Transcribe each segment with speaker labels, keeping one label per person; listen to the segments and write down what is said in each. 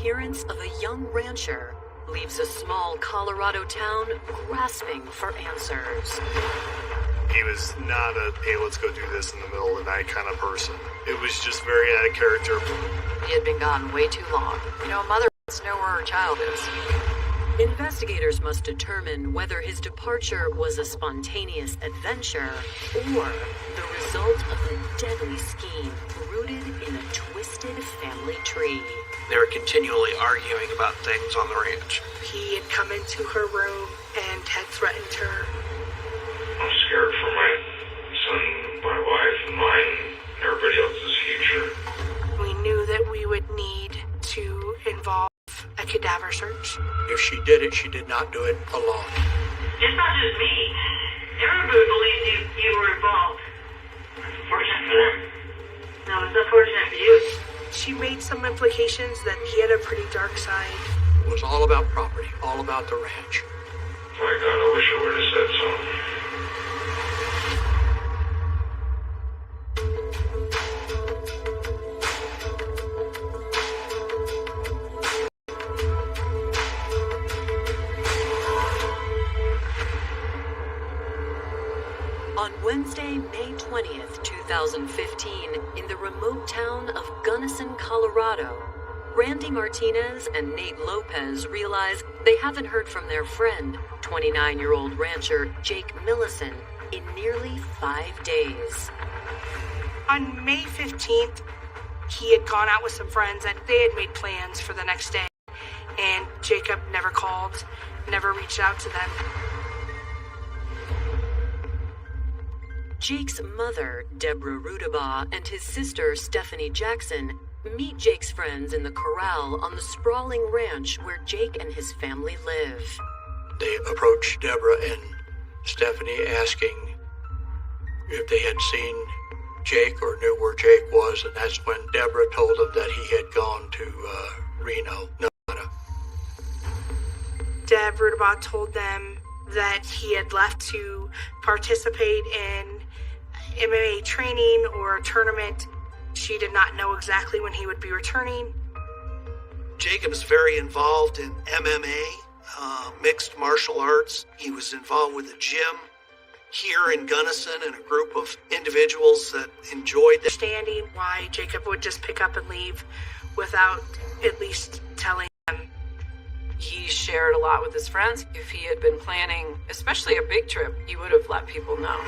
Speaker 1: disappearance of a young rancher leaves a small Colorado town grasping for answers.
Speaker 2: He was not a, hey, let's go do this in the middle of the night kind of person. It was just very out of character.
Speaker 3: He had been gone way too long. You know, a mother wants to know where her child is.
Speaker 1: Investigators must determine whether his departure was a spontaneous adventure or the result of a deadly scheme rooted in a twisted family tree.
Speaker 4: They were continually arguing about things on the ranch.
Speaker 5: He had come into her room and had threatened her.
Speaker 6: I'm scared for my son, my wife, and mine, and everybody else's future.
Speaker 5: We knew that we would need to involve a cadaver search.
Speaker 7: If she did it, she did not do it alone.
Speaker 8: It's not just me. Everybody believes you were involved. Fortunate for them. No, it's unfortunate for you.
Speaker 5: She made some implications that he had a pretty dark side.
Speaker 7: It was all about property, all about the ranch.
Speaker 6: My God, I wish I would have said something.
Speaker 1: On Wednesday, May 20th, 2015, in the remote town of Gunnison, Colorado, Randy Martinez and Nate Lopez realize they haven't heard from their friend, 29-year-old rancher Jake Millison, in nearly 5 days.
Speaker 5: On May 15th, he had gone out with some friends and they had made plans for the next day. And Jacob never called, never reached out to them.
Speaker 1: Jake's mother, Deborah Rudibaugh, and his sister, Stephanie Jackson, meet Jake's friends in the corral on the sprawling ranch where Jake and his family live.
Speaker 7: They approached Deborah and Stephanie asking if they had seen Jake or knew where Jake was, and that's when Deborah told them that he had gone to Reno, Nevada.
Speaker 5: Deb Rudibaugh told them that he had left to participate in MMA training or a tournament. She did not know exactly when he would be returning.
Speaker 4: Jacob's very involved in MMA, mixed martial arts. He was involved with a gym here in Gunnison and a group of individuals that enjoyed that.
Speaker 5: Understanding why Jacob would just pick up and leave without at least telling them.
Speaker 3: He shared a lot with his friends. If he had been planning, especially a big trip, he would have let people know.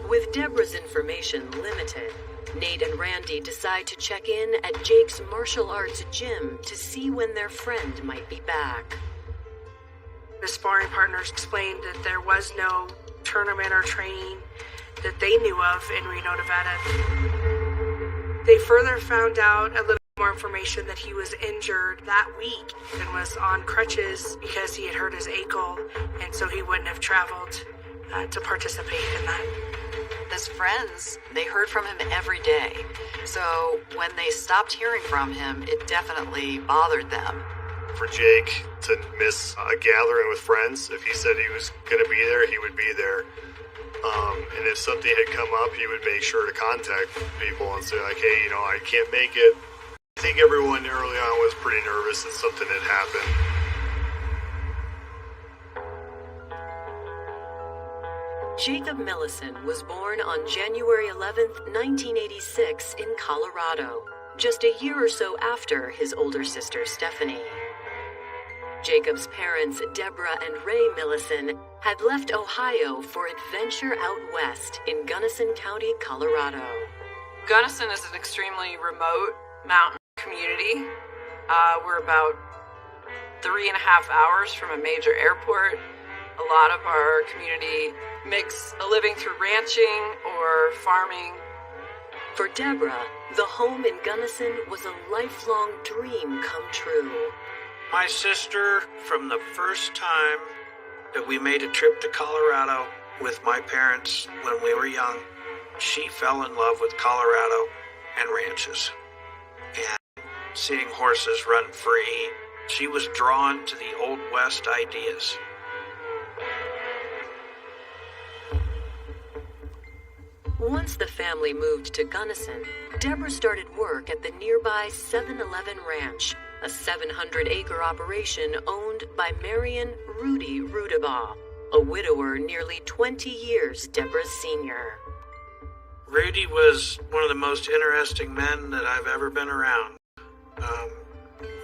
Speaker 1: With Deborah's information limited, Nate and Randy decide to check in at Jake's martial arts gym to see when their friend might be back.
Speaker 5: The sparring partners explained that there was no tournament or training that they knew of in Reno, Nevada. They further found out a little more information that he was injured that week and was on crutches because he had hurt his ankle, and so he wouldn't have traveled to participate in that.
Speaker 3: His friends, they heard from him every day. So when they stopped hearing from him, it definitely bothered them.
Speaker 2: For Jake to miss a gathering with friends, if he said he was going to be there, he would be there. And if something had come up, he would make sure to contact people and say, like, hey, I can't make it. I think everyone early on was pretty nervous that something had happened.
Speaker 1: Jacob Millison was born on January 11th, 1986 in Colorado, just a year or so after his older sister Stephanie. Jacob's parents, Deborah and Ray Millison, had left Ohio for adventure out west in Gunnison County, Colorado.
Speaker 3: Gunnison is an extremely remote mountain community. We're about 3.5 hours from a major airport. A lot of our community makes a living through ranching or farming.
Speaker 1: For Deborah, the home in Gunnison was a lifelong dream come true.
Speaker 4: My sister, from the first time that we made a trip to Colorado with my parents when we were young, she fell in love with Colorado and ranches. And seeing horses run free, she was drawn to the Old West ideas.
Speaker 1: Once the family moved to Gunnison, Deborah started work at the nearby 7-Eleven Ranch, a 700-acre operation owned by Marion Rudy Rudibaugh, a widower nearly 20 years Deborah's senior.
Speaker 4: Rudy was one of the most interesting men that I've ever been around.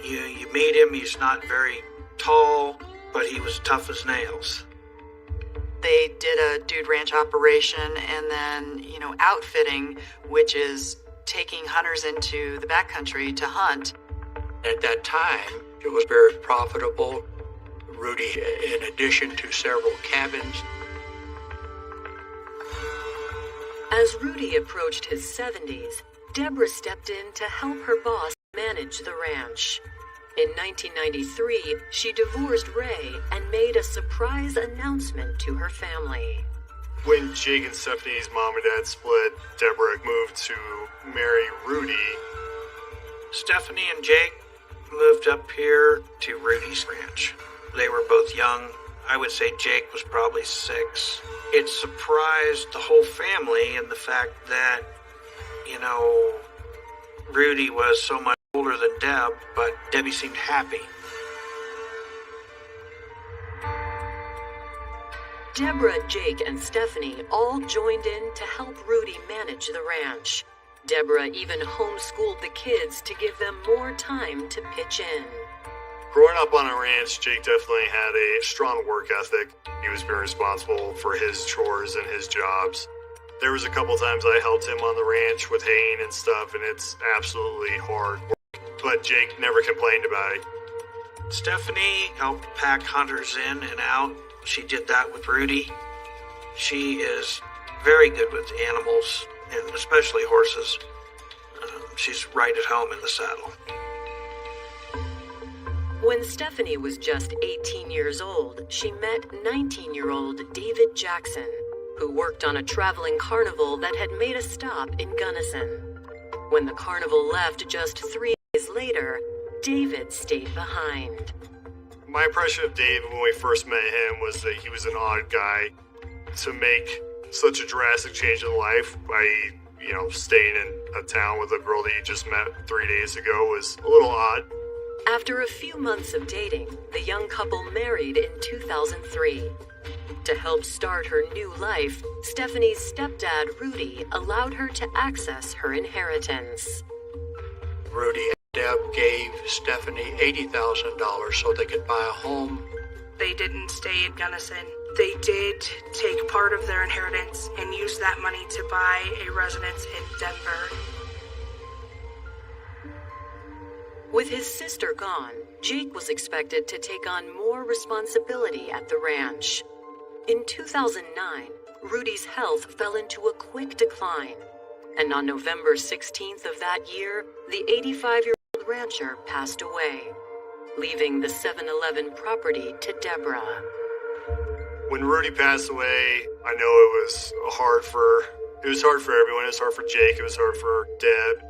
Speaker 4: You meet him, he's not very tall, but he was tough as nails.
Speaker 9: They did a dude ranch operation and then, outfitting, which is taking hunters into the backcountry to hunt.
Speaker 7: At that time, it was very profitable. Rudy, in addition to several cabins.
Speaker 1: As Rudy approached his 70s, Deborah stepped in to help her boss manage the ranch. In 1993, she divorced Ray and made a surprise announcement to her family.
Speaker 2: When Jake and Stephanie's mom and dad split, Deborah moved to marry Rudy.
Speaker 4: Stephanie and Jake moved up here to Rudy's ranch. They were both young. I would say Jake was probably 6. It surprised the whole family in the fact that, Rudy was so much older than Deb, but Debbie seemed happy.
Speaker 1: Deborah, Jake, and Stephanie all joined in to help Rudy manage the ranch. Deborah even homeschooled the kids to give them more time to pitch in.
Speaker 2: Growing up on a ranch, Jake definitely had a strong work ethic. He was very responsible for his chores and his jobs. There was a couple times I helped him on the ranch with haying and stuff, and it's absolutely hard work. But Jake never complained about it.
Speaker 4: Stephanie helped pack hunters in and out. She did that with Rudy. She is very good with animals, and especially horses. She's right at home in the saddle.
Speaker 1: When Stephanie was just 18 years old, she met 19-year-old David Jackson, who worked on a traveling carnival that had made a stop in Gunnison. When the carnival left just 3 days later, David stayed behind.
Speaker 2: My impression of Dave when we first met him was that he was an odd guy. To make such a drastic change in life by, staying in a town with a girl that you just met 3 days ago was a little odd.
Speaker 1: After a few months of dating, the young couple married in 2003. To help start her new life, Stephanie's stepdad, Rudy, allowed her to access her inheritance.
Speaker 7: Rudy and Deb gave Stephanie $80,000 so they could buy a home.
Speaker 5: They didn't stay in Gunnison. They did take part of their inheritance and use that money to buy a residence in Denver.
Speaker 1: With his sister gone, Jake was expected to take on more responsibility at the ranch. In 2009, Rudy's health fell into a quick decline, and on November 16th of that year, the 85-year-old rancher passed away, leaving the 7-Eleven property to Deborah.
Speaker 2: When Rudy passed away, I know it was hard for everyone. It was hard for Jake. It was hard for Deb.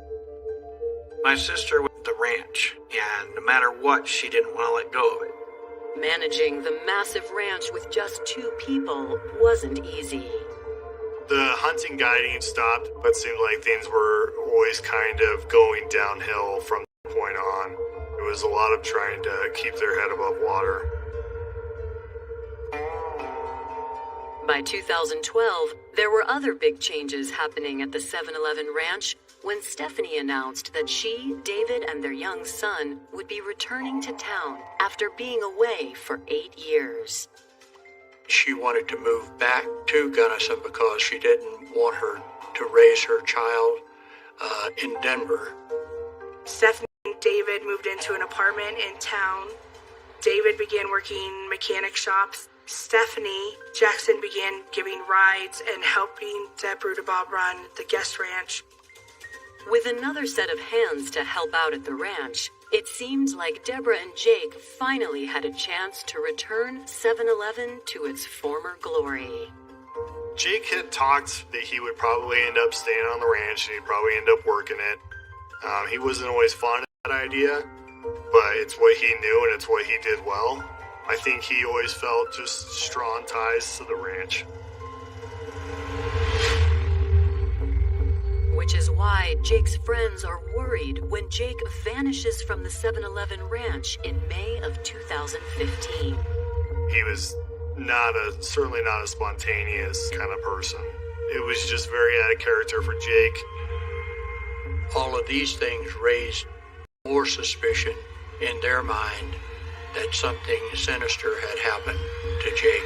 Speaker 4: My sister was at the ranch, and no matter what, she didn't want to let go of it.
Speaker 1: Managing the massive ranch with just 2 people wasn't easy.
Speaker 2: The hunting guiding stopped, but it seemed like things were always kind of going downhill from that point on. It was a lot of trying to keep their head above water.
Speaker 1: By 2012, there were other big changes happening at the 7-Eleven ranch when Stephanie announced that she, David, and their young son would be returning to town after being away for 8 years.
Speaker 7: She wanted to move back to Gunnison because she didn't want her to raise her child in Denver.
Speaker 5: Stephanie and David moved into an apartment in town. David began working mechanic shops. Stephanie Jackson began giving rides and helping Deb Rudibaugh run the guest ranch.
Speaker 1: With another set of hands to help out at the ranch, it seemed like Deborah and Jake finally had a chance to return 7-Eleven to its former glory.
Speaker 2: Jake had talked that he would probably end up staying on the ranch and he'd probably end up working it. He wasn't always fond of that idea, but it's what he knew and it's what he did well. I think he always felt just strong ties to the ranch.
Speaker 1: which is why Jake's friends are worried when Jake vanishes from the 7-Eleven ranch in May of 2015.
Speaker 2: He was certainly not a spontaneous kind of person. It was just very out of character for Jake.
Speaker 7: All of these things raised more suspicion in their mind that something sinister had happened to Jake.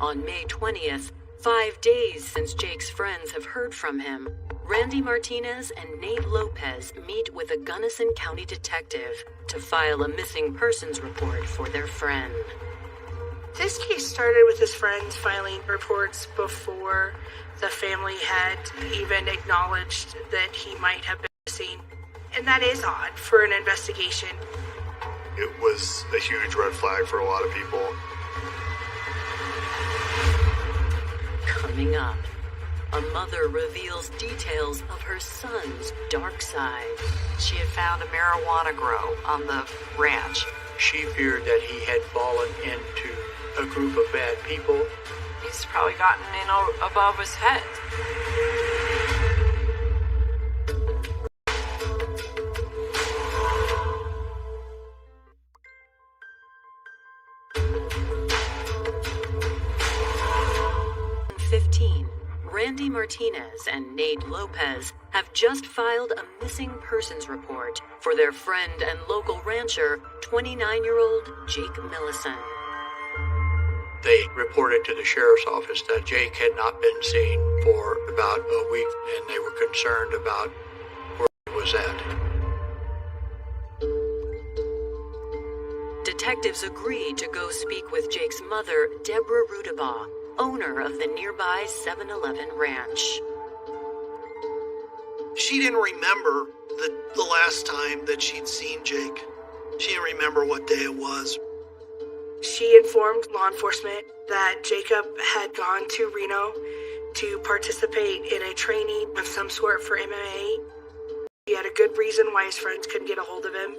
Speaker 1: On May 20th, 5 days since Jake's friends have heard from him, Randy Martinez and Nate Lopez meet with a Gunnison County detective to file a missing persons report for their friend.
Speaker 5: This case started with his friends filing reports before the family had even acknowledged that he might have been missing. And that is odd for an investigation.
Speaker 2: It was a huge red flag for a lot of people.
Speaker 1: Coming up, a mother reveals details of her son's dark side.
Speaker 9: She had found a marijuana grow on the ranch.
Speaker 7: She feared that he had fallen into a group of bad people.
Speaker 3: He's probably gotten in above his head.
Speaker 1: Randy Martinez and Nate Lopez have just filed a missing persons report for their friend and local rancher, 29-year-old Jake Millison.
Speaker 7: They reported to the sheriff's office that Jake had not been seen for about a week, and they were concerned about where he was at.
Speaker 1: Detectives agreed to go speak with Jake's mother, Deborah Rudibaugh, owner of the nearby 7-Eleven ranch.
Speaker 10: She didn't remember the last time that she'd seen Jake. She didn't remember what day it was.
Speaker 5: She informed law enforcement that Jacob had gone to Reno to participate in a training of some sort for MMA. He had a good reason why his friends couldn't get a hold of him.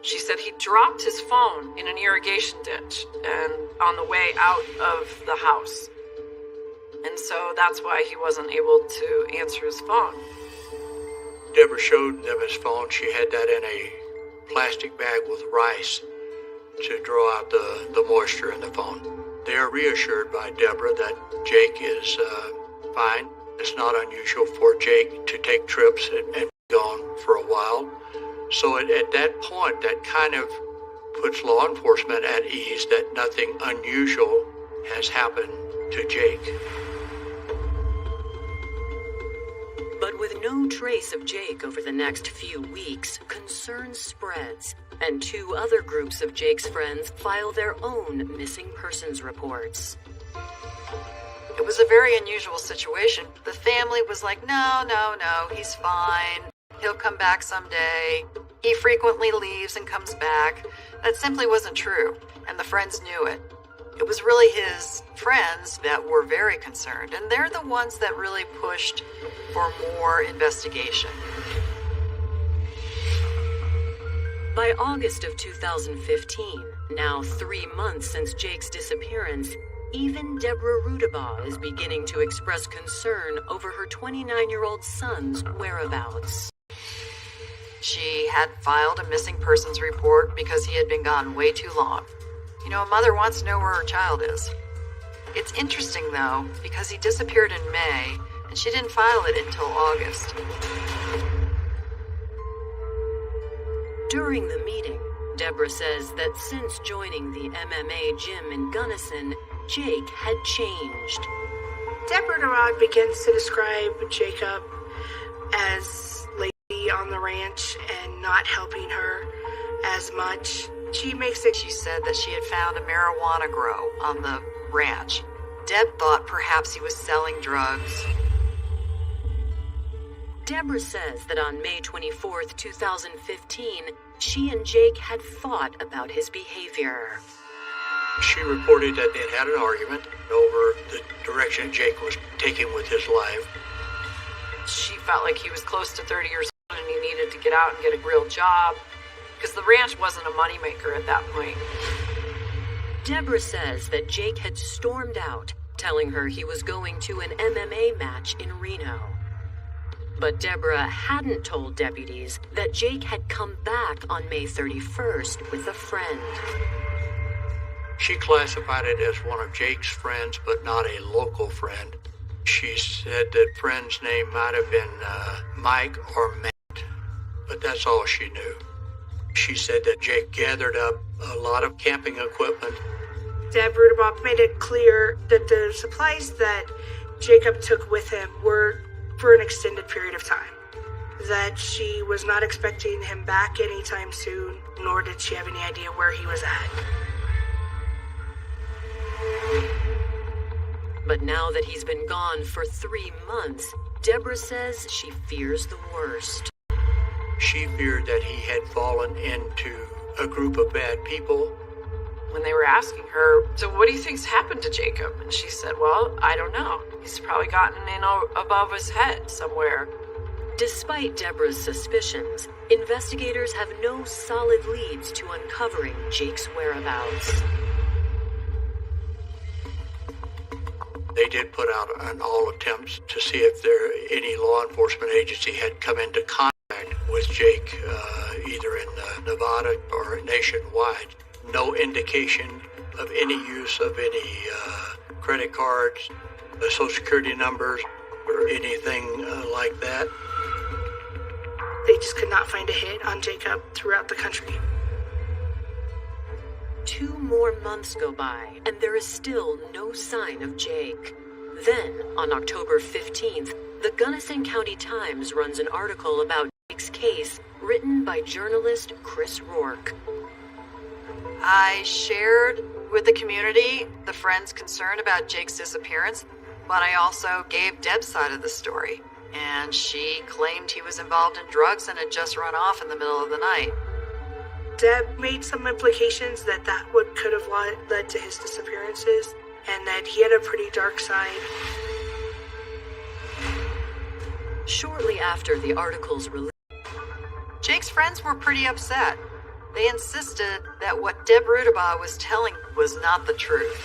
Speaker 3: She said he dropped his phone in an irrigation ditch and on the way out of the house. And so that's why he wasn't able to answer his phone.
Speaker 7: Deborah showed them his phone. She had that in a plastic bag with rice to draw out the moisture in the phone. They are reassured by Deborah that Jake is fine. It's not unusual for Jake to take trips and be gone for a while. So at that point, that kind of puts law enforcement at ease that nothing unusual has happened to Jake.
Speaker 1: But with no trace of Jake over the next few weeks, concern spreads, and 2 other groups of Jake's friends file their own missing persons reports.
Speaker 9: It was a very unusual situation. The family was like, no, he's fine. He'll come back someday. He frequently leaves and comes back. That simply wasn't true, and the friends knew it. It was really his friends that were very concerned, and they're the ones that really pushed for more investigation.
Speaker 1: By August of 2015, now 3 months since Jake's disappearance, even Deborah Rudibaugh is beginning to express concern over her 29-year-old son's whereabouts.
Speaker 9: She had filed a missing persons report because he had been gone way too long. You know, a mother wants to know where her child is. It's interesting, though, because he disappeared in May, and she didn't file it until August.
Speaker 1: During the meeting, Deborah says that since joining the MMA gym in Gunnison, Jake had changed.
Speaker 5: Deborah Rudibaugh begins to describe Jacob as lazy on the ranch and not helping her as much. She
Speaker 9: said that she had found a marijuana grow on the ranch. Deb thought perhaps he was selling drugs.
Speaker 1: Deborah says that on May 24th, 2015, she and Jake had fought about his behavior.
Speaker 7: She reported that they had an argument over the direction Jake was taking with his life.
Speaker 3: She felt like he was close to 30 years old and he needed to get out and get a real job because the ranch wasn't a moneymaker at that point.
Speaker 1: Deborah says that Jake had stormed out, telling her he was going to an MMA match in Reno. But Deborah hadn't told deputies that Jake had come back on May 31st with a friend.
Speaker 7: She classified it as one of Jake's friends, but not a local friend. She said that friend's name might have been Mike or Matt, but that's all she knew. She said that Jake gathered up a lot of camping equipment.
Speaker 5: Deb Rudibaugh made it clear that the supplies that Jacob took with him were for an extended period of time, that she was not expecting him back anytime soon, nor did she have any idea where he was at.
Speaker 1: But now that he's been gone for 3 months, Deborah says she fears the worst.
Speaker 7: She feared that he had fallen into a group of bad people.
Speaker 3: When they were asking her, so what do you think's happened to Jacob? And she said, well, I don't know. He's probably gotten in above his head somewhere.
Speaker 1: Despite Deborah's suspicions, investigators have no solid leads to uncovering Jake's whereabouts.
Speaker 7: They did put out an all attempts to see if any law enforcement agency had come into contact with Jake, either in Nevada or nationwide. No indication of any use of any credit cards, social security numbers, or anything like that.
Speaker 5: They just could not find a hit on Jacob throughout the country.
Speaker 1: 2 more months go by, and there is still no sign of Jake. Then, on October 15th, the Gunnison County Times runs an article about Jake's case, written by journalist Chris Rourke.
Speaker 9: I shared with the community the friend's concern about Jake's disappearance, but I also gave Deb's side of the story, and she claimed he was involved in drugs and had just run off in the middle of the night.
Speaker 5: Deb made some implications that could have led to his disappearances, and that he had a pretty dark side.
Speaker 1: Shortly after the article's release,
Speaker 9: Jake's friends were pretty upset. They insisted that what Deb Rudibaugh was telling was not the truth.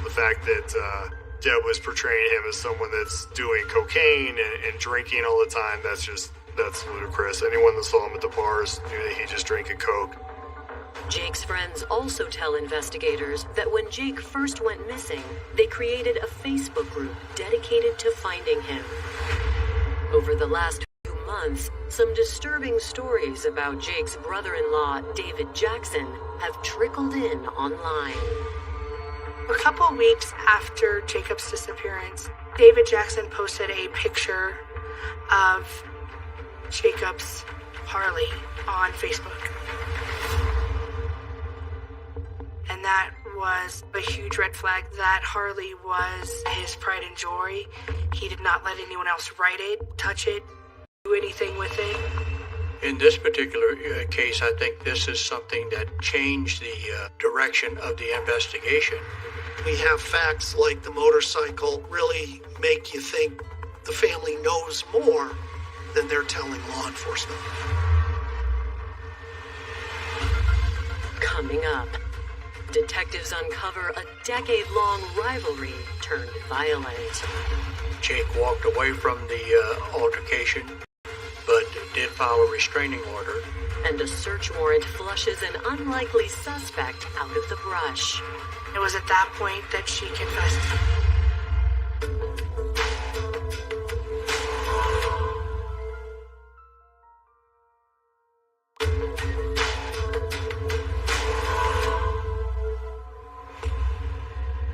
Speaker 2: The fact that Deb was portraying him as someone that's doing cocaine and drinking all the time, that's ludicrous. Anyone that saw him at the bars knew that he just drank a Coke.
Speaker 1: Jake's friends also tell investigators that when Jake first went missing, they created a Facebook group dedicated to finding him. Over the last few months, some disturbing stories about Jake's brother-in-law, David Jackson, have trickled in online.
Speaker 5: A couple weeks after Jacob's disappearance, David Jackson posted a picture of Jacob's Harley on Facebook. And that was a huge red flag. That Harley was his pride and joy. He did not let anyone else ride it, touch it, do anything with it.
Speaker 7: In this particular case, I think this is something that changed the direction of the investigation.
Speaker 10: We have facts like the motorcycle really make you think the family knows more than they're telling law enforcement.
Speaker 1: Coming up, detectives uncover a decade-long rivalry turned violent.
Speaker 7: Jake walked away from the altercation, but did file a restraining order.
Speaker 1: And a search warrant flushes an unlikely suspect out of the brush.
Speaker 5: It was at that point that she confessed.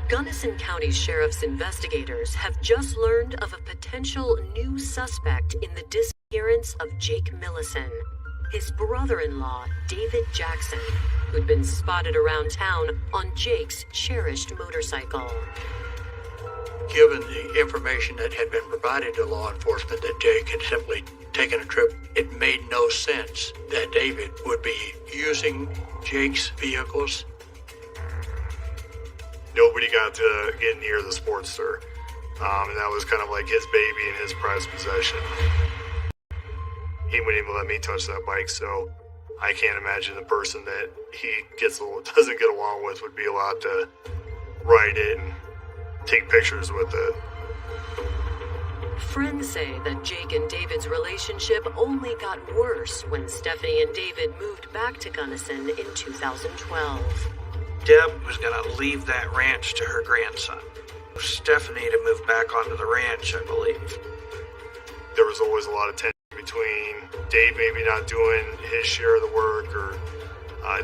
Speaker 1: Gunnison County Sheriff's investigators have just learned of a potential new suspect in the disappearance of Jake Millison, his brother-in-law, David Jackson, who'd been spotted around town on Jake's cherished motorcycle.
Speaker 7: Given the information that had been provided to law enforcement that Jake had simply taken a trip, it made no sense that David would be using Jake's vehicles.
Speaker 2: Nobody got to get near the Sportster, and that was kind of like his baby and his prized possession. He wouldn't even let me touch that bike, so I can't imagine the person that he doesn't get along with would be allowed to write it and take pictures with it.
Speaker 1: Friends say that Jake and David's relationship only got worse when Stephanie and David moved back to Gunnison in 2012.
Speaker 4: Deb was going to leave that ranch to her grandson. Stephanie to move back onto the ranch, I believe.
Speaker 2: There was always a lot of tension between Dave maybe not doing his share of the work, or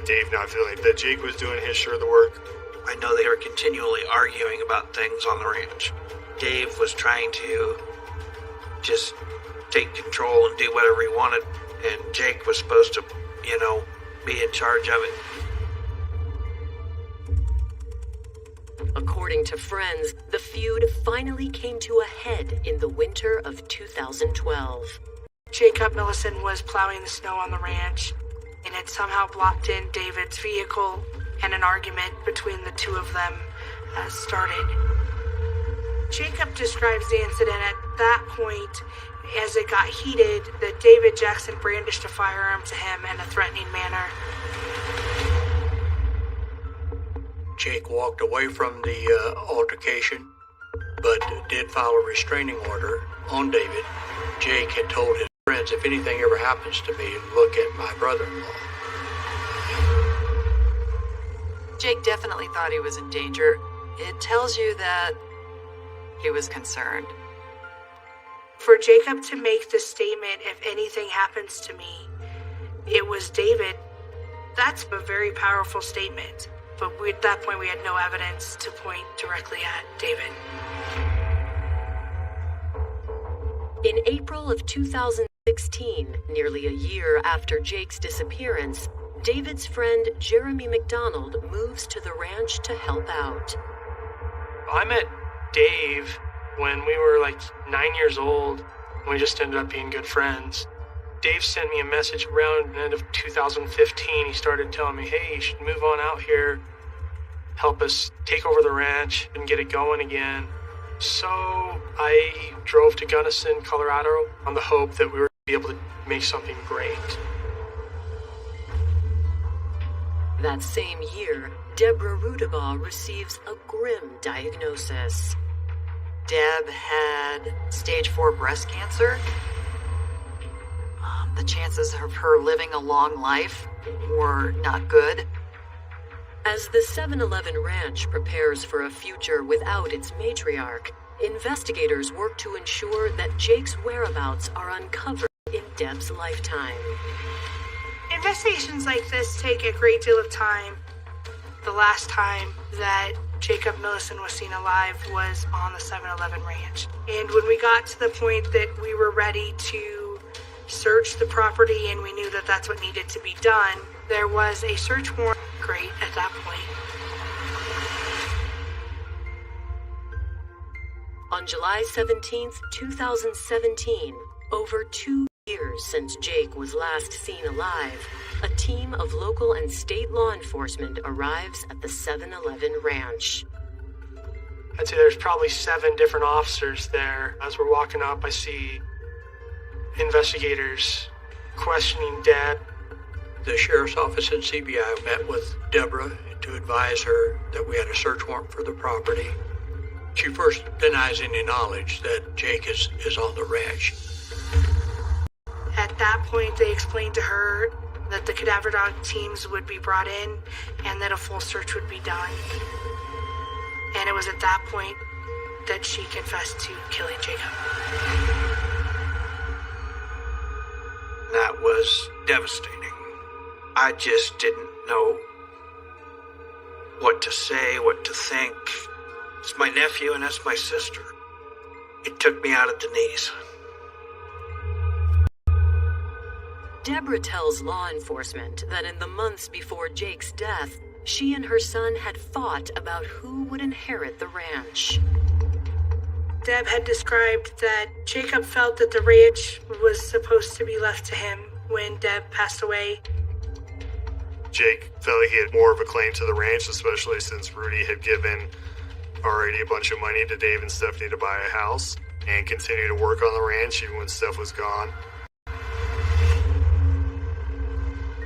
Speaker 2: Dave not feeling that Jake was doing his share of the work.
Speaker 4: I know they were continually arguing about things on the ranch. Dave was trying to just take control and do whatever he wanted, and Jake was supposed to, be in charge of it.
Speaker 1: According to friends, the feud finally came to a head in the winter of 2012.
Speaker 5: Jacob Millison was plowing the snow on the ranch and had somehow blocked in David's vehicle, and an argument between the two of them started. Jacob describes the incident at that point as it got heated that David Jackson brandished a firearm to him in a threatening manner.
Speaker 7: Jake walked away from the altercation, but did file a restraining order on David. Jake had told his friends, if anything ever happens to me, look at my brother-in-law.
Speaker 9: Jake definitely thought he was in danger. It tells you that he was concerned.
Speaker 5: For Jacob to make the statement, if anything happens to me, it was David, that's a very powerful statement. But at that point, we had no evidence to point directly at David.
Speaker 1: In April of 2016, nearly a year after Jake's disappearance, David's friend Jeremy McDonald moves to the ranch to help out.
Speaker 11: I met Dave when we were 9 years old, and we just ended up being good friends. Dave sent me a message around the end of 2015. He started telling me, hey, you should move on out here, help us take over the ranch and get it going again. So I drove to Gunnison, Colorado, on the hope that we were going to be able to make something great.
Speaker 1: That same year, Deborah Rudibaugh receives a grim diagnosis.
Speaker 9: Deb had stage 4 breast cancer. The chances of her living a long life were not good.
Speaker 1: As the 7-Eleven Ranch prepares for a future without its matriarch, investigators work to ensure that Jake's whereabouts are uncovered in Deb's lifetime.
Speaker 5: Investigations like this take a great deal of time. The last time that Jacob Millison was seen alive was on the 7-Eleven Ranch. And when we got to the point that we were ready to search the property and we knew that that's what needed to be done, there was a search warrant great at that point.
Speaker 1: On July 17th, 2017, over 2 years since Jake was last seen alive, a team of local and state law enforcement arrives at the 7-Eleven Ranch.
Speaker 11: I'd say there's probably 7 different officers there. As we're walking up, I see investigators questioning Deb.
Speaker 7: The sheriff's office and CBI met with Deborah to advise her that we had a search warrant for the property. She first denies any knowledge that Jake is on the ranch.
Speaker 5: At that point, they explained to her that the cadaver dog teams would be brought in and that a full search would be done. And it was at that point that she confessed to killing Jacob.
Speaker 4: That was devastating. I just didn't know what to say, what to think. It's my nephew and that's my sister. It took me out at the knees.
Speaker 1: Deborah tells law enforcement that in the months before Jake's death, she and her son had fought about who would inherit the ranch.
Speaker 5: Deb had described that Jacob felt that the ranch was supposed to be left to him when Deb passed away.
Speaker 2: Jake felt like he had more of a claim to the ranch, especially since Rudy had given already a bunch of money to Dave and Stephanie to buy a house and continue to work on the ranch even when Steph was gone.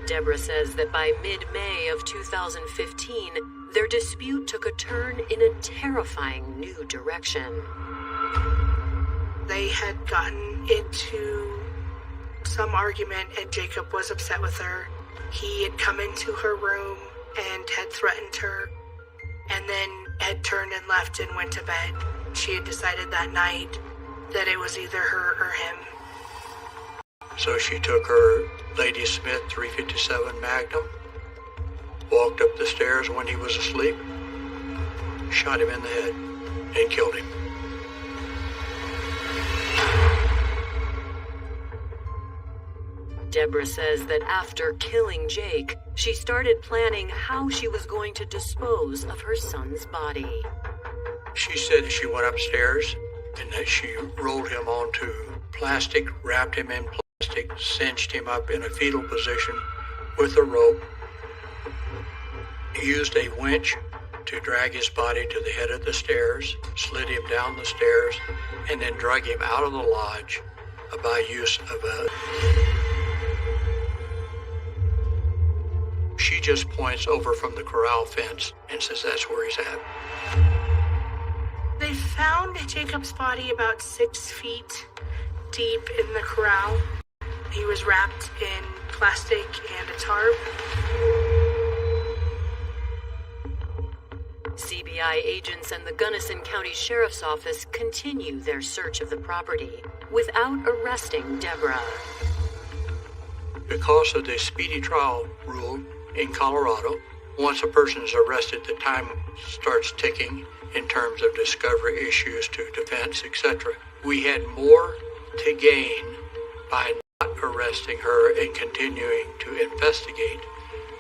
Speaker 1: Deborah says that by mid-May of 2015, their dispute took a turn in a terrifying new direction.
Speaker 5: They had gotten into some argument and Jacob was upset with her. He had come into her room and had threatened her and then had turned and left and went to bed. She had decided that night that it was either her or him.
Speaker 7: So she took her Lady Smith 357 Magnum, walked up the stairs when he was asleep, shot him in the head, and killed him.
Speaker 1: Deborah says that after killing Jake, she started planning how she was going to dispose of her son's body.
Speaker 7: She said that she went upstairs and that she rolled him onto plastic, wrapped him in plastic, cinched him up in a fetal position with a rope, used a winch to drag his body to the head of the stairs, slid him down the stairs, and then drug him out of the lodge by use of a... She just points over from the corral fence and says that's where he's at.
Speaker 5: They found Jacob's body about 6 feet deep in the corral. He was wrapped in plastic and a tarp.
Speaker 1: CBI agents and the Gunnison County Sheriff's Office continue their search of the property without arresting Deborah.
Speaker 7: Because of the speedy trial rule in Colorado, once a person is arrested, the time starts ticking in terms of discovery issues to defense, etc. We had more to gain by not arresting her and continuing to investigate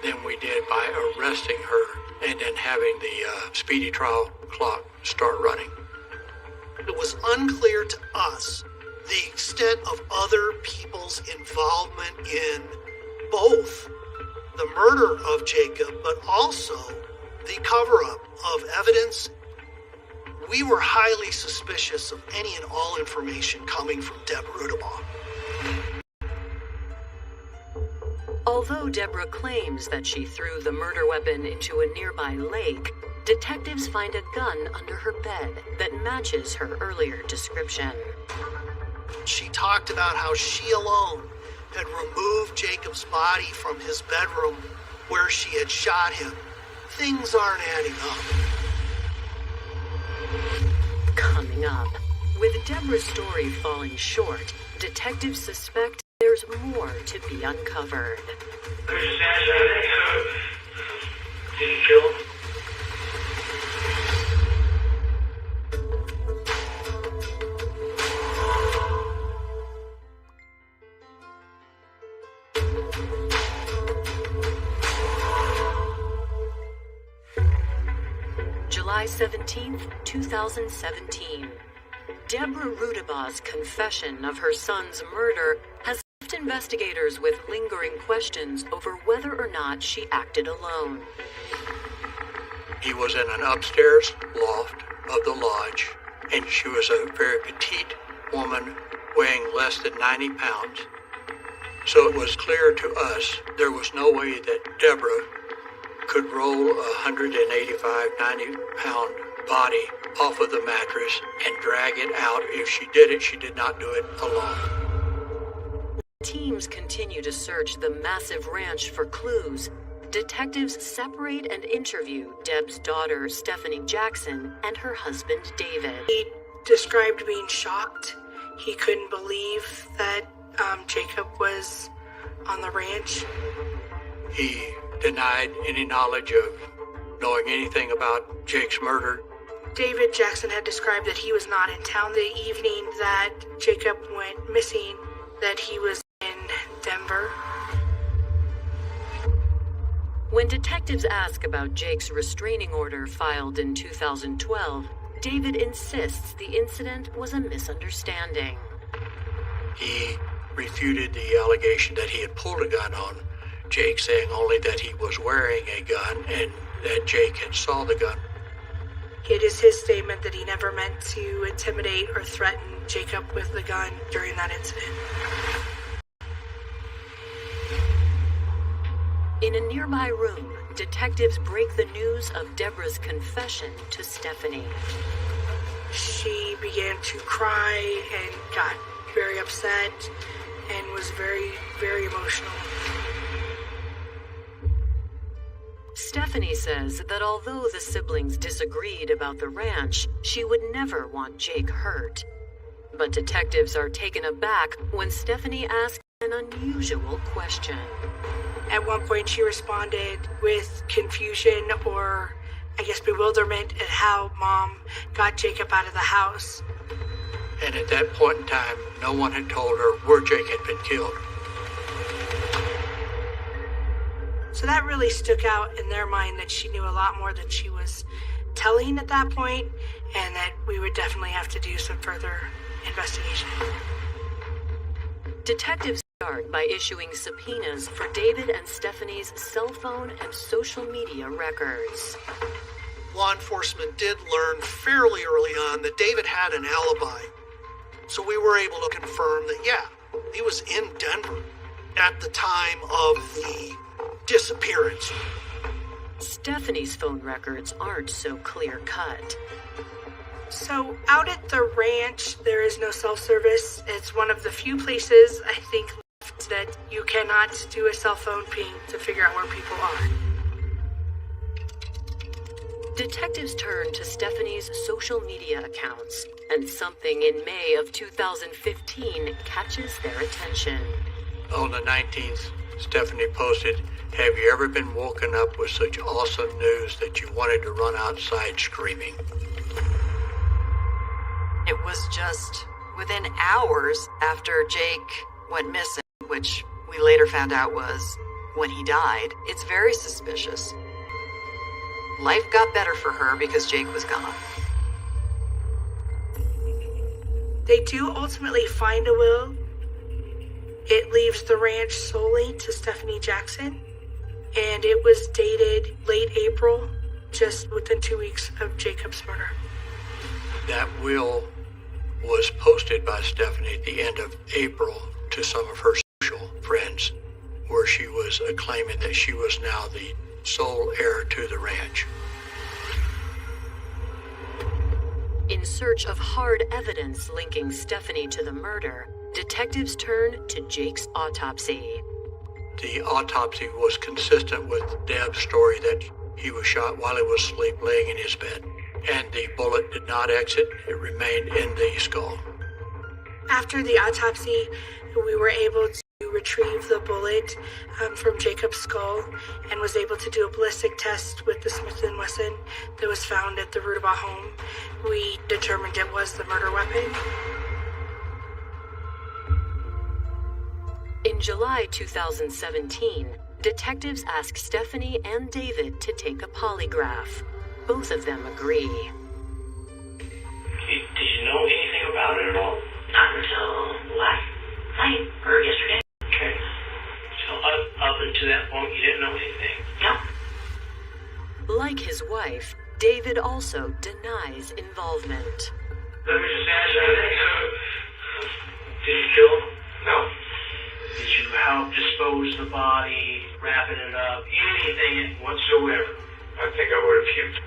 Speaker 7: than we did by arresting her and then having the speedy trial clock start running.
Speaker 10: It was unclear to us the extent of other people's involvement in both the murder of Jacob, but also the cover-up of evidence. We were highly suspicious of any and all information coming from Deborah Rudibaugh.
Speaker 1: Although Deborah claims that she threw the murder weapon into a nearby lake, detectives find a gun under her bed that matches her earlier description.
Speaker 10: She talked about how she alone had removed Jacob's body from his bedroom where she had shot him. Things aren't adding up.
Speaker 1: Coming up, with Deborah's story falling short, detectives suspect there's more to be uncovered.
Speaker 6: There's a stash out there. Did you kill him?
Speaker 1: July 17th, 2017. Deborah Rudibaugh's confession of her son's murder has left investigators with lingering questions over whether or not she acted alone.
Speaker 7: He was in an upstairs loft of the lodge, and she was a very petite woman weighing less than 90 pounds. So it was clear to us there was no way that Deborah could roll a 185, 90-pound body off of the mattress and drag it out. If she did it, she did not do it alone.
Speaker 1: Teams continue to search the massive ranch for clues. Detectives separate and interview Deb's daughter, Stephanie Jackson, and her husband, David.
Speaker 5: He described being shocked. He couldn't believe that Jacob was on the ranch.
Speaker 7: He denied any knowledge of knowing anything about Jake's murder.
Speaker 5: David Jackson had described that he was not in town the evening that Jacob went missing, that he was in Denver.
Speaker 1: When detectives ask about Jake's restraining order filed in 2012, David insists the incident was a misunderstanding.
Speaker 7: He refuted the allegation that he had pulled a gun on Jake, saying only that he was wearing a gun and that Jake had saw the gun.
Speaker 5: It is his statement that he never meant to intimidate or threaten Jacob with the gun during that incident.
Speaker 1: nearby room, detectives break the news of Deborah's confession to Stephanie.
Speaker 5: She began to cry and got very upset and was very, very emotional.
Speaker 1: Stephanie says that although the siblings disagreed about the ranch, she would never want Jake hurt. But detectives are taken aback when Stephanie asks an unusual question.
Speaker 5: At one point, she responded with confusion or, I guess, bewilderment at how Mom got Jacob out of the house.
Speaker 7: And at that point in time, no one had told her where Jake had been killed.
Speaker 5: So that really stuck out in their mind, that she knew a lot more than she was telling at that point, and that we would definitely have to do some further investigation.
Speaker 1: Detectives start by issuing subpoenas for David and Stephanie's cell phone and social media records.
Speaker 10: Law enforcement did learn fairly early on that David had an alibi. So we were able to confirm that, yeah, he was in Denver at the time of the disappearance.
Speaker 1: Stephanie's phone records aren't so clear-cut.
Speaker 5: So out at the ranch, there is no self-service. It's one of the few places, I think, left that you cannot do a cell phone ping to figure out where people are.
Speaker 1: Detectives turn to Stephanie's social media accounts, and something in May of 2015 catches their attention.
Speaker 7: On the 19th, Stephanie posted, "Have you ever been woken up with such awesome news that you wanted to run outside screaming?"
Speaker 9: It was just within hours after Jake went missing, which we later found out was when he died. It's very suspicious. Life got better for her because Jake was gone.
Speaker 5: They do ultimately find a will. It leaves the ranch solely to Stephanie Jackson, and it was dated late April, just within 2 weeks of Jacob's murder.
Speaker 7: That will was posted by Stephanie at the end of April to some of her social friends, where she was claiming that she was now the sole heir to the ranch.
Speaker 1: In search of hard evidence linking Stephanie to the murder, detectives turn to Jake's autopsy.
Speaker 7: The autopsy was consistent with Deb's story that he was shot while he was asleep laying in his bed, and the bullet did not exit. It remained in the skull.
Speaker 5: After the autopsy, we were able to retrieve the bullet from Jacob's skull and was able to do a ballistic test with the Smith & Wesson that was found at the Rudibaugh home. We determined it was the murder weapon.
Speaker 1: In July 2017, detectives ask Stephanie and David to take a polygraph. Both of them agree.
Speaker 6: Did you know anything about it at all?
Speaker 8: Not until last night or yesterday.
Speaker 6: Okay.
Speaker 4: So up until that point, you didn't know anything?
Speaker 8: No.
Speaker 1: Like his wife, David also denies involvement.
Speaker 6: Let me just ask you,
Speaker 4: Did you kill him?
Speaker 6: No.
Speaker 4: Did you help dispose the body, wrapping it up, anything whatsoever?
Speaker 6: I think I would have puked.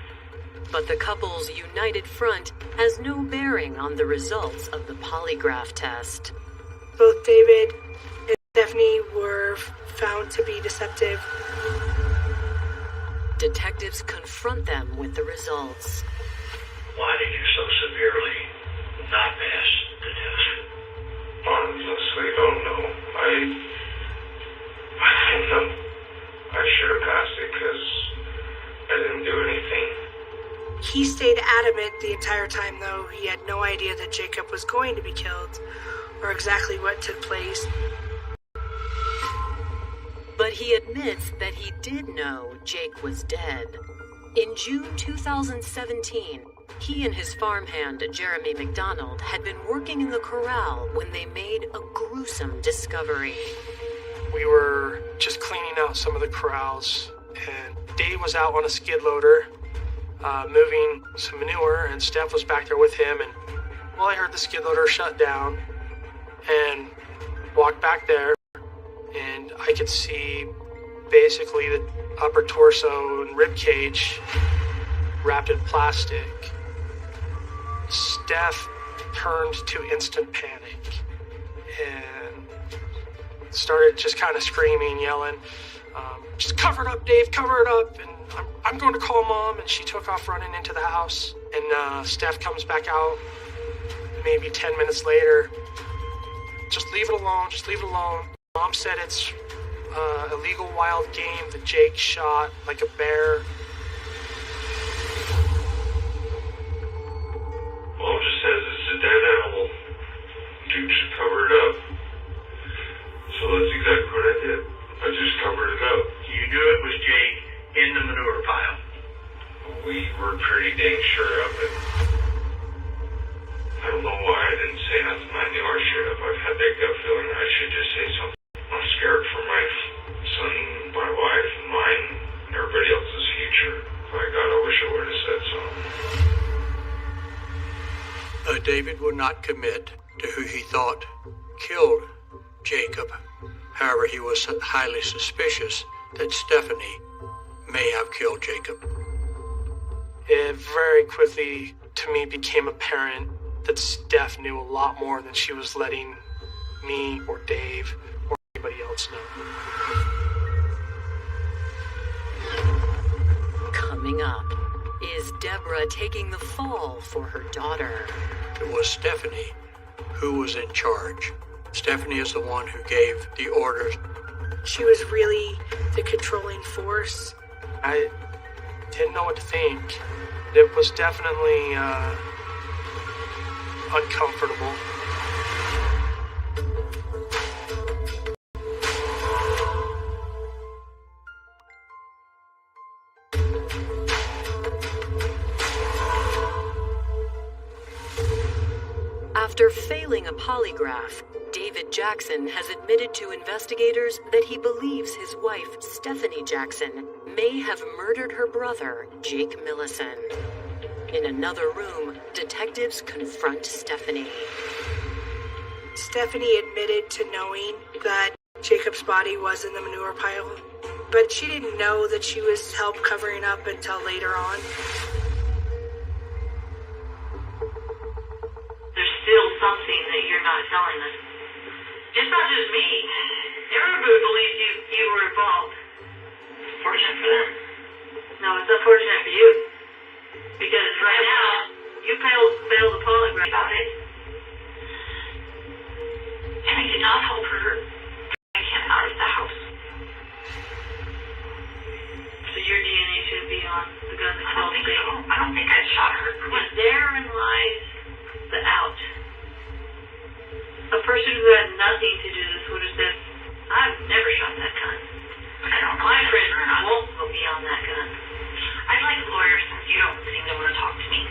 Speaker 1: But the couple's united front has no bearing on the results of the polygraph test.
Speaker 5: Both David and Stephanie were found to be deceptive.
Speaker 1: Detectives confront them with the results.
Speaker 6: Why did you so severely not pass the test? Honestly, don't know. I don't know. I should have passed it because I didn't do anything.
Speaker 5: He stayed adamant the entire time, though. He had no idea that Jacob was going to be killed or exactly what took place.
Speaker 1: But he admits that he did know Jake was dead. In June 2017, he and his farmhand, Jeremy McDonald, had been working in the corral when they made a gruesome discovery.
Speaker 11: We were just cleaning out some of the corrals, and Dave was out on a skid loader, moving some manure, and Steph was back there with him, and well, I heard the skid loader shut down, and walked back there, and I could see basically the upper torso and rib cage wrapped in plastic. Steph turned to instant panic and started just kind of screaming, yelling, just cover it up, Dave, cover it up, and I'm going to call Mom. And she took off running into the house, and Steph comes back out maybe 10 minutes later. Just leave it alone, just leave it alone. Mom said it's a legal wild game that Jake shot like a bear.
Speaker 6: Mom just says it's a dead animal. Dude should cover it up. So that's exactly what I did. I just covered it up.
Speaker 8: You knew it was Jake in the manure pile.
Speaker 6: We were pretty dang sure of it. I don't know why I didn't say nothing. I knew I should have. I've had that gut feeling I should just say something. I'm scared for my son, my wife, and mine, and everybody else's future. By God, I wish I would have said something.
Speaker 7: David would not commit to who he thought killed Jacob. However, he was highly suspicious that Stephanie may have killed Jacob.
Speaker 11: It very quickly, to me, became apparent that Steph knew a lot more than she was letting me or Dave or anybody else know.
Speaker 1: Coming up, is Deborah taking the fall for her daughter?
Speaker 7: It was Stephanie who was in charge. Stephanie is the one who gave the orders.
Speaker 5: She was really the controlling force.
Speaker 11: I didn't know what to think. It was definitely uncomfortable.
Speaker 1: After failing a polygraph, David Jackson has admitted to investigators that he believes his wife, Stephanie Jackson, may have murdered her brother, Jake Millison. In another room, detectives confront Stephanie.
Speaker 5: Stephanie admitted to knowing that Jacob's body was in the manure pile, but she didn't know that she was help covering up until later on.
Speaker 8: There's still something that you're not telling us. It's not just me. Everybody believes you were involved. Fortunate for them. No, it's unfortunate for you. Because right now, you failed the polygraph about it. And I did not help her break him out of the house. So your DNA should be on the gun that killed Jake. I don't think I shot her. And therein lies the out. A person who had nothing to do with this would have said, I've never shot that gun. I don't know. My friend won't go beyond that gun. I'd like a lawyer since you don't seem to want to talk to me.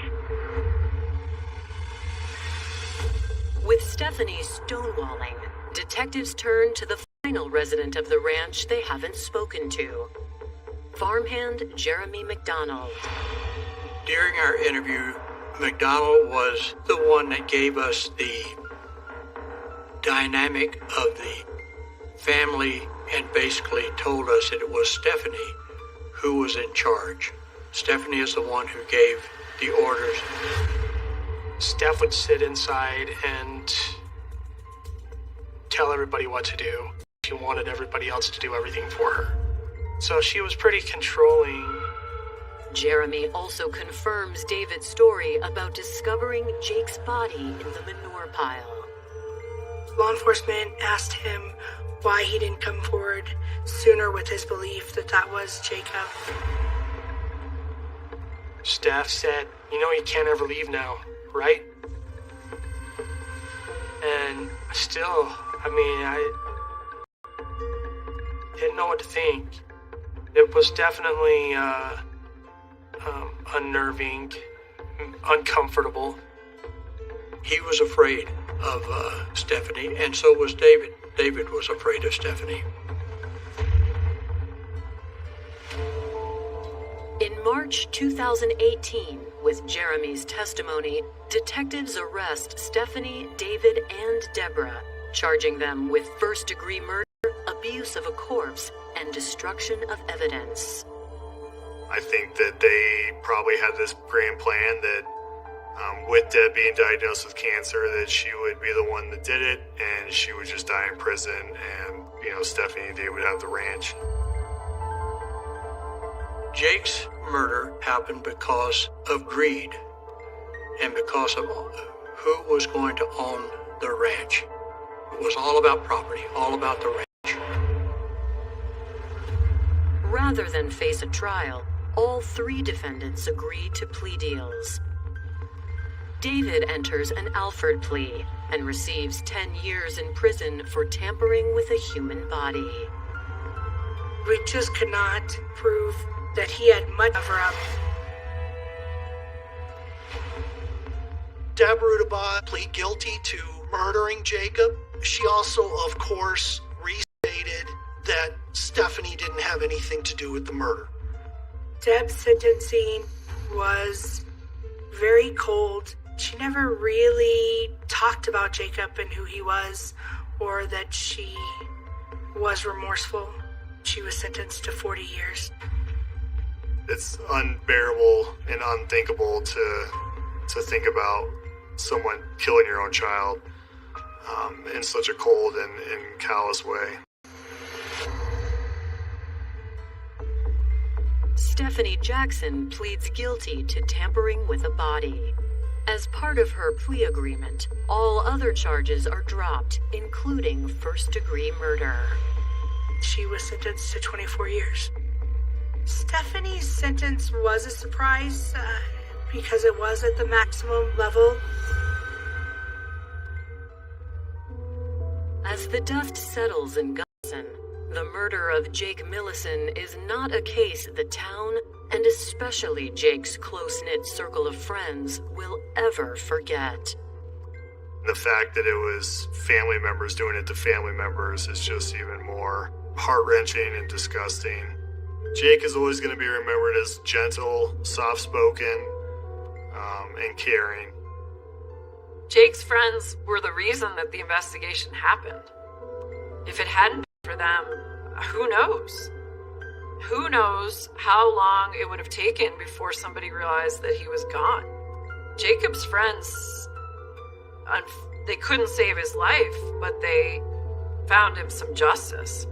Speaker 1: With Stephanie stonewalling, detectives turn to the final resident of the ranch they haven't spoken to, farmhand Jeremy McDonald.
Speaker 7: During our interview, McDonald was the one that gave us the dynamic of the family and basically told us that it was Stephanie who was in charge. Stephanie is the one who gave the orders.
Speaker 11: Steph would sit inside and tell everybody what to do. She wanted everybody else to do everything for her. So she was pretty controlling.
Speaker 1: Jeremy also confirms David's story about discovering Jake's body in the manure pile.
Speaker 5: Law enforcement asked him why he didn't come forward sooner with his belief that that was Jacob.
Speaker 11: Steph said, you can't ever leave now, right? And still, I didn't know what to think. It was definitely unnerving, uncomfortable.
Speaker 7: He was afraid of Stephanie, and so was David. David was afraid of Stephanie.
Speaker 1: In March 2018, with Jeremy's testimony, detectives arrest Stephanie, David, and Deborah, charging them with first-degree murder, abuse, misuse of a corpse and destruction of evidence.
Speaker 2: I think that they probably had this grand plan that with Deb being diagnosed with cancer, that she would be the one that did it, and she would just die in prison, and, Stephanie and Dave would have the ranch.
Speaker 7: Jake's murder happened because of greed and because of who was going to own the ranch. It was all about property, all about the ranch.
Speaker 1: Rather than face a trial, all three defendants agreed to plea deals. David enters an Alford plea and receives 10 years in prison for tampering with a human body.
Speaker 5: We just could not prove that he had much cover up.
Speaker 10: Deb Rudibaugh plead guilty to murdering Jacob. She also, of course, restated that Stephanie didn't have anything to do with the murder.
Speaker 5: Deb's sentencing was very cold. She never really talked about Jacob and who he was, or that she was remorseful. She was sentenced to 40 years.
Speaker 2: It's unbearable and unthinkable to think about someone killing your own child in such a cold and callous way.
Speaker 1: Stephanie Jackson pleads guilty to tampering with a body. As part of her plea agreement, all other charges are dropped, including first-degree murder.
Speaker 5: She was sentenced to 24 years. Stephanie's sentence was a surprise because it was at the maximum level.
Speaker 1: As the dust settles in Gunnison, the murder of Jake Millison is not a case the town, and especially Jake's close-knit circle of friends, will ever forget.
Speaker 2: The fact that it was family members doing it to family members is just even more heart-wrenching and disgusting. Jake is always going to be remembered as gentle, soft-spoken, and caring.
Speaker 3: Jake's friends were the reason that the investigation happened. If it hadn't been for them, who knows? Who knows how long it would have taken before somebody realized that he was gone? Jacob's friends, they couldn't save his life, but they found him some justice.